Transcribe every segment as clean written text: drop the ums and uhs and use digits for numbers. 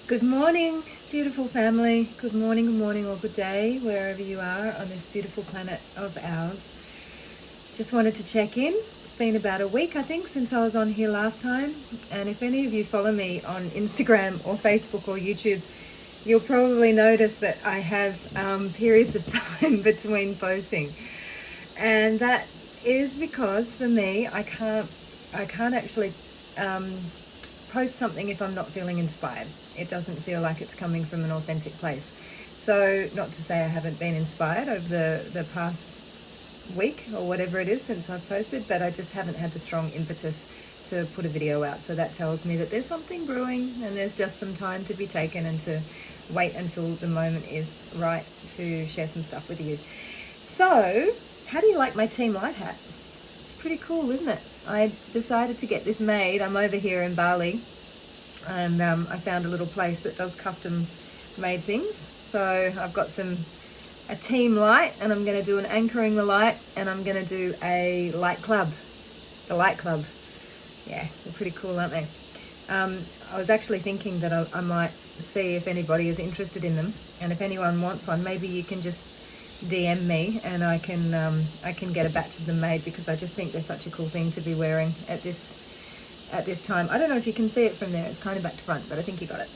Good morning, beautiful family. Good morning, or good day, wherever you are on this beautiful planet of ours. Just wanted to check in. It's been about a week, I think, since I was on here last time. And if any of you follow me on Instagram or Facebook or YouTube, you'll probably notice that I have periods of time between posting. And that is because for me, I can't actually post something if I'm not feeling inspired. It doesn't feel like it's coming from an authentic place. So not to say I haven't been inspired over the past week or whatever it is since I've posted, but I just haven't had the strong impetus to put a video out. So that tells me that there's something brewing and there's just some time to be taken and to wait until the moment is right to share some stuff with you. So how do you like my Team Light hat? It's pretty cool, isn't it? I decided to get this made. I'm over here in Bali, and I found a little place that does custom made things. So I've got a Team Light, and I'm going to do an anchoring the light, and I'm going to do a light club, the light club. Yeah, they're pretty cool, aren't they? I was actually thinking that I might see if anybody is interested in them, and if anyone wants one, maybe you can just DM me and I can get a batch of them made, because I just think they're such a cool thing to be wearing at this time. I don't know if you can see it from there. It's kind of back to front, but I think you got it.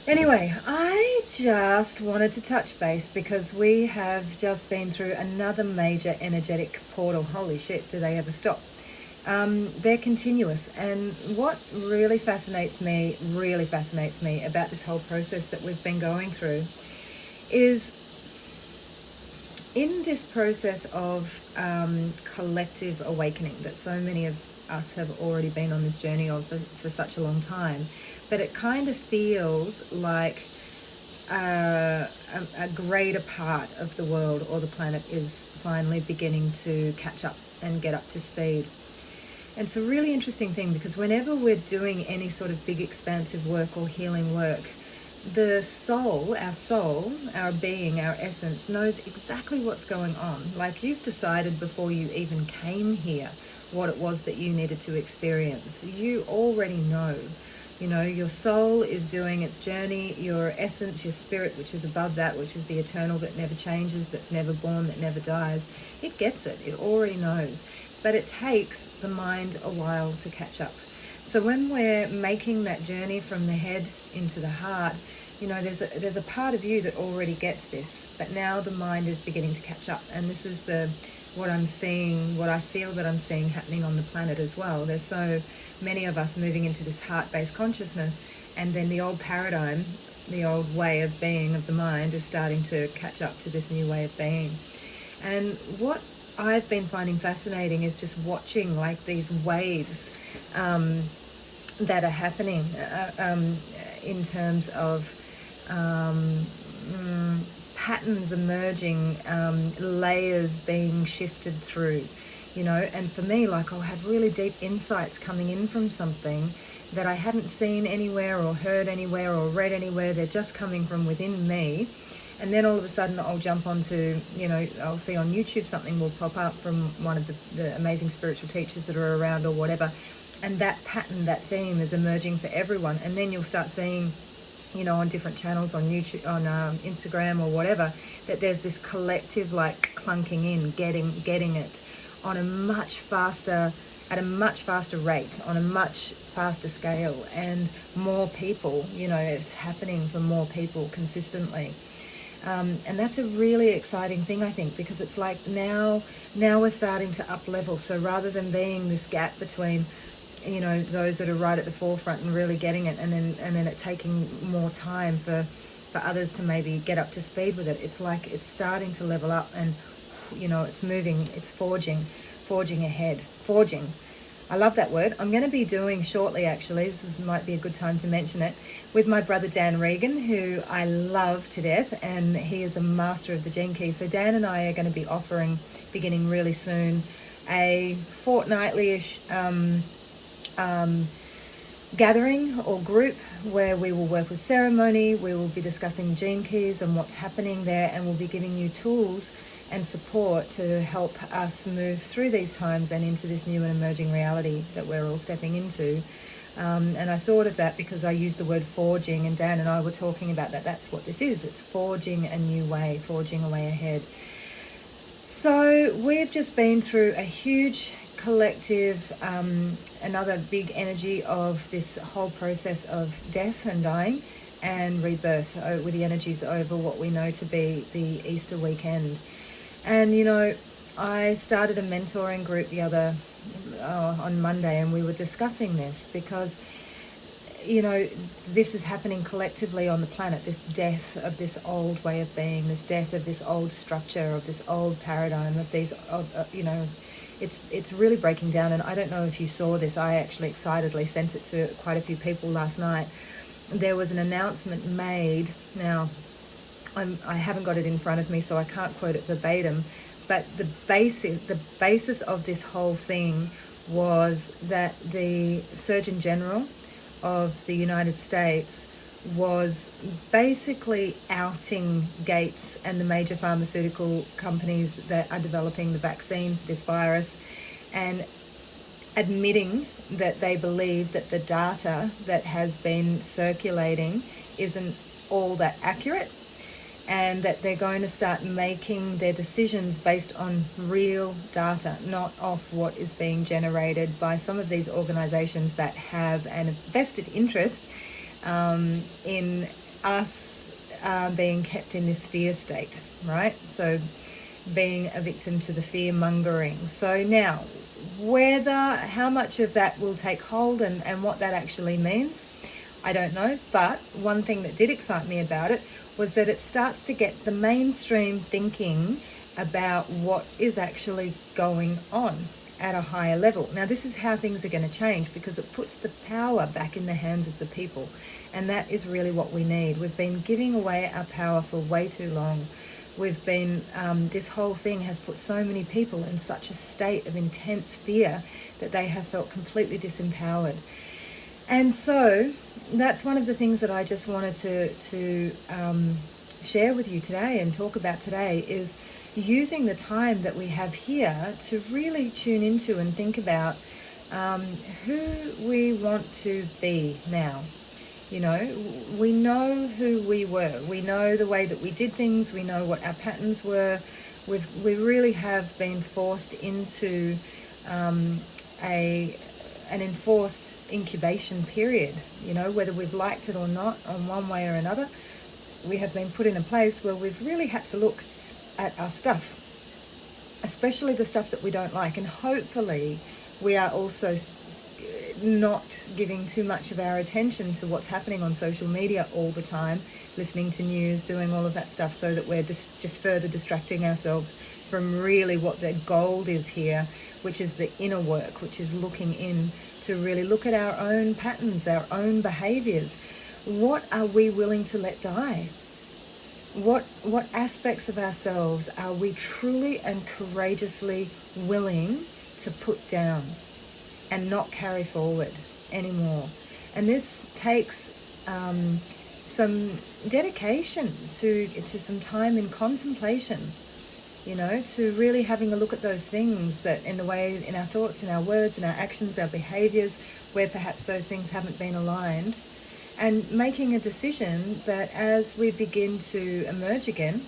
Anyway, I just wanted to touch base because we have just been through another major energetic portal. Holy shit, do they ever stop? They're continuous, and what really fascinates me about this whole process that we've been going through is in this process of collective awakening that so many of us have already been on this journey of for such a long time, but it kind of feels like a greater part of the world or the planet is finally beginning to catch up and get up to speed. And it's a really interesting thing, because whenever we're doing any sort of big expansive work or healing work, the soul, our being, our essence knows exactly what's going on. Like, you've decided before you even came here what it was that you needed to experience. You already know. You know, your soul is doing its journey. Your essence, your spirit, which is above that, which is the eternal that never changes, that's never born, that never dies, it gets it. It already knows. But it takes the mind a while to catch up. So when we're making that journey from the head into the heart, you know, there's a part of you that already gets this, but now the mind is beginning to catch up. And this is what I'm seeing, what I feel that I'm seeing happening on the planet as well. There's so many of us moving into this heart-based consciousness, and then the old paradigm, the old way of being of the mind is starting to catch up to this new way of being. And what I've been finding fascinating is just watching like these waves that are happening in terms of patterns emerging, layers being shifted through, you know. And for me, like, I'll have really deep insights coming in from something that I hadn't seen anywhere or heard anywhere or read anywhere. They're just coming from within me. And then all of a sudden I'll jump onto, you know, I'll see on YouTube something will pop up from one of the amazing spiritual teachers that are around or whatever. And that pattern, that theme is emerging for everyone. And then you'll start seeing, you know, on different channels, on YouTube, on Instagram or whatever, that there's this collective like clunking in, getting it on a much faster, at a much faster rate, on a much faster scale, and more people, you know, it's happening for more people consistently. And that's a really exciting thing, I think, because it's like now we're starting to up level. So rather than being this gap between, you know, those that are right at the forefront and really getting it, and then it taking more time for others to maybe get up to speed with it, it's like it's starting to level up, and, you know, it's moving, it's forging ahead, forging. I love that word. I'm going to be doing shortly, actually, might be a good time to mention it, with my brother Dan Regan, who I love to death, and he is a master of the Gene Key. So Dan and I are going to be offering, beginning really soon, a fortnightly-ish gathering or group where we will work with ceremony. We will be discussing Gene Keys and what's happening there, and we'll be giving you tools and support to help us move through these times and into this new and emerging reality that we're all stepping into, And I thought of that because I used the word forging, and Dan and I were talking about that. That's what this is. It's forging a new way, forging a way ahead. So we've just been through a huge collective, another big energy of this whole process of death and dying and rebirth with the energies over what we know to be the Easter weekend. And, you know, I started a mentoring group on Monday, and we were discussing this because, you know, this is happening collectively on the planet, this death of this old way of being, this death of this old structure, of this old paradigm, of these, you know, it's really breaking down. And I don't know if you saw this. I actually excitedly sent it to quite a few people last night. There was an announcement made. Now, I haven't got it in front of me, so I can't quote it verbatim, but the basis of this whole thing was that the Surgeon General of the United States was basically outing Gates and the major pharmaceutical companies that are developing the vaccine for this virus, and admitting that they believe that the data that has been circulating isn't all that accurate, and that they're going to start making their decisions based on real data, not off what is being generated by some of these organizations that have a vested interest in us being kept in this fear state, right? So being a victim to the fear mongering. So now, how much of that will take hold and what that actually means, I don't know. But one thing that did excite me about it was that it starts to get the mainstream thinking about what is actually going on at a higher level. Now, this is how things are going to change, because it puts the power back in the hands of the people. And that is really what we need. We've been giving away our power for way too long. We've been, this whole thing has put so many people in such a state of intense fear that they have felt completely disempowered. And so that's one of the things that I just wanted to share with you today and talk about today, is using the time that we have here to really tune into and think about who we want to be now. You know, we know who we were. We know the way that we did things. We know what our patterns were. We really have been forced into an enforced incubation period, you know, whether we've liked it or not, on one way or another. We have been put in a place where we've really had to look at our stuff, especially the stuff that we don't like. And hopefully we are also not giving too much of our attention to what's happening on social media all the time, listening to news, doing all of that stuff, so that we're just further distracting ourselves from really what the gold is here, which is the inner work, which is looking in to really look at our own patterns, our own behaviors. What are we willing to let die? What aspects of ourselves are we truly and courageously willing to put down and not carry forward anymore? And this takes some dedication to some time in contemplation, you know, to really having a look at those things that in our thoughts, in our words, in our actions, our behaviors, where perhaps those things haven't been aligned, and making a decision that as we begin to emerge again,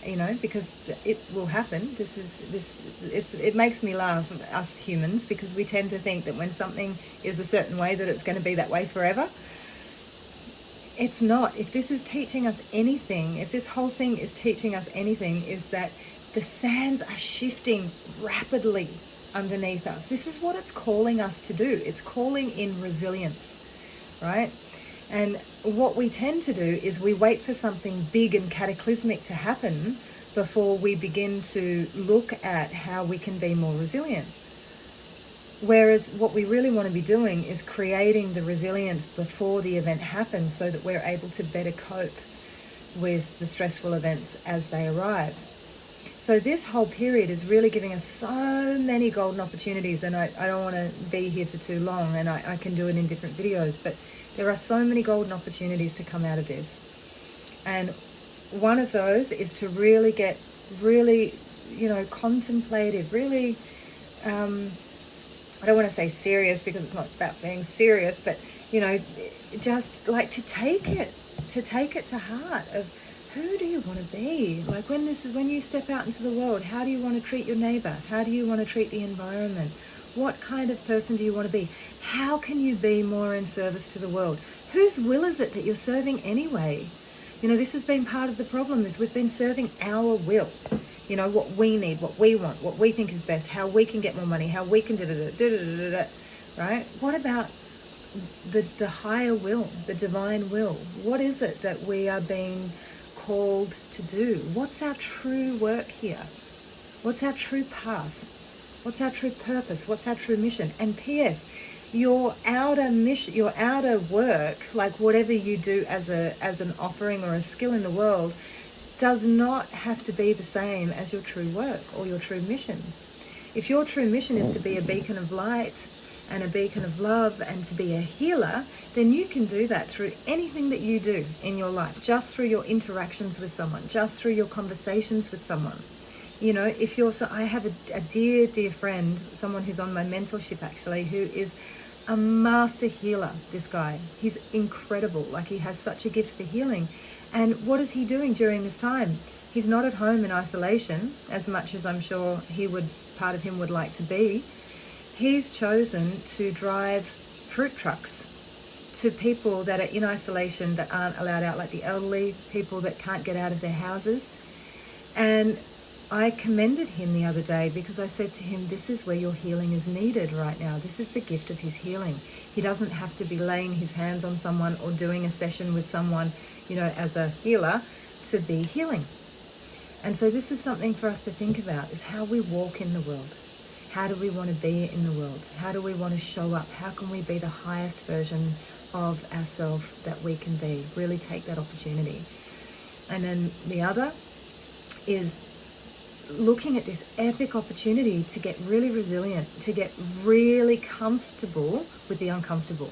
you know, because it will happen. It makes me laugh, us humans, because we tend to think that when something is a certain way that it's going to be that way forever. It's not. If this is teaching us anything, if this whole thing is teaching us anything, is that the sands are shifting rapidly underneath us. This is what it's calling us to do. It's calling in resilience, right? And what we tend to do is we wait for something big and cataclysmic to happen before we begin to look at how we can be more resilient. Whereas what we really want to be doing is creating the resilience before the event happens, so that we're able to better cope with the stressful events as they arrive. So this whole period is really giving us so many golden opportunities, and I don't want to be here for too long, and I can do it in different videos, but there are so many golden opportunities to come out of this. And one of those is to really get contemplative, really I don't want to say serious because it's not about being serious, but, you know, just like to take it to heart of who do you want to be? Like when you step out into the world, how do you want to treat your neighbor? How do you want to treat the environment? What kind of person do you want to be? How can you be more in service to the world? Whose will is it that you're serving anyway? You know, this has been part of the problem, is we've been serving our will. You know, what we need, what we want, what we think is best, how we can get more money, how we can right? What about the higher will, the divine will? What is it that we are being called to do? What's our true work here? What's our true path? What's our true purpose? What's our true mission? And P.S., your outer mission, your outer work, like whatever you do as an offering or a skill in the world, does not have to be the same as your true work or your true mission. If your true mission is to be a beacon of light and a beacon of love and to be a healer, then you can do that through anything that you do in your life, just through your interactions with someone, just through your conversations with someone. You know, if you're, so I have a dear, dear friend, someone who's on my mentorship actually, who is a master healer, this guy. He's incredible. Like, he has such a gift for healing. And what is he doing during this time? He's not at home in isolation, as much as I'm sure part of him would like to be. He's chosen to drive fruit trucks to people that are in isolation, that aren't allowed out, like the elderly, people that can't get out of their houses. And I commended him the other day because I said to him, this is where your healing is needed right now. This is the gift of his healing. He doesn't have to be laying his hands on someone or doing a session with someone, you know, as a healer, to be healing. And so this is something for us to think about, is how we walk in the world. How do we want to be in the world? How do we want to show up? How can we be the highest version of ourselves that we can be? Really take that opportunity. And then the other is looking at this epic opportunity to get really resilient, to get really comfortable with the uncomfortable,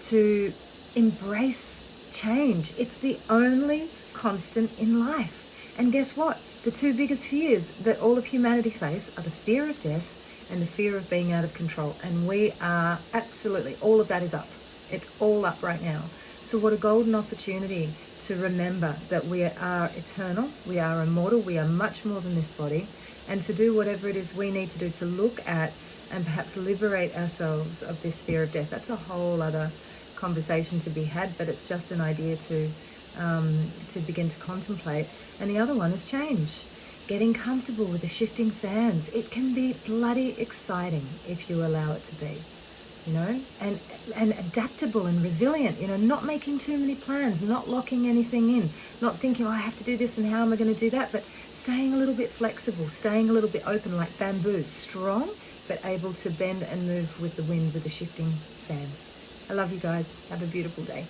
to embrace change. It's the only constant in life. And guess what? The two biggest fears that all of humanity face are the fear of death and the fear of being out of control. And we are absolutely, all of that is up. It's all up right now. So what a golden opportunity to remember that we are eternal, we are immortal, we are much more than this body, and to do whatever it is we need to do to look at and perhaps liberate ourselves of this fear of death. That's a whole other conversation to be had, but it's just an idea to begin to contemplate. And the other one is change. Getting comfortable with the shifting sands. It can be bloody exciting if you allow it to be. You know, and adaptable and resilient, you know, not making too many plans, not locking anything in, not thinking, oh, I have to do this and how am I going to do that, but staying a little bit flexible, staying a little bit open like bamboo, strong, but able to bend and move with the wind, with the shifting sands. I love you guys. Have a beautiful day.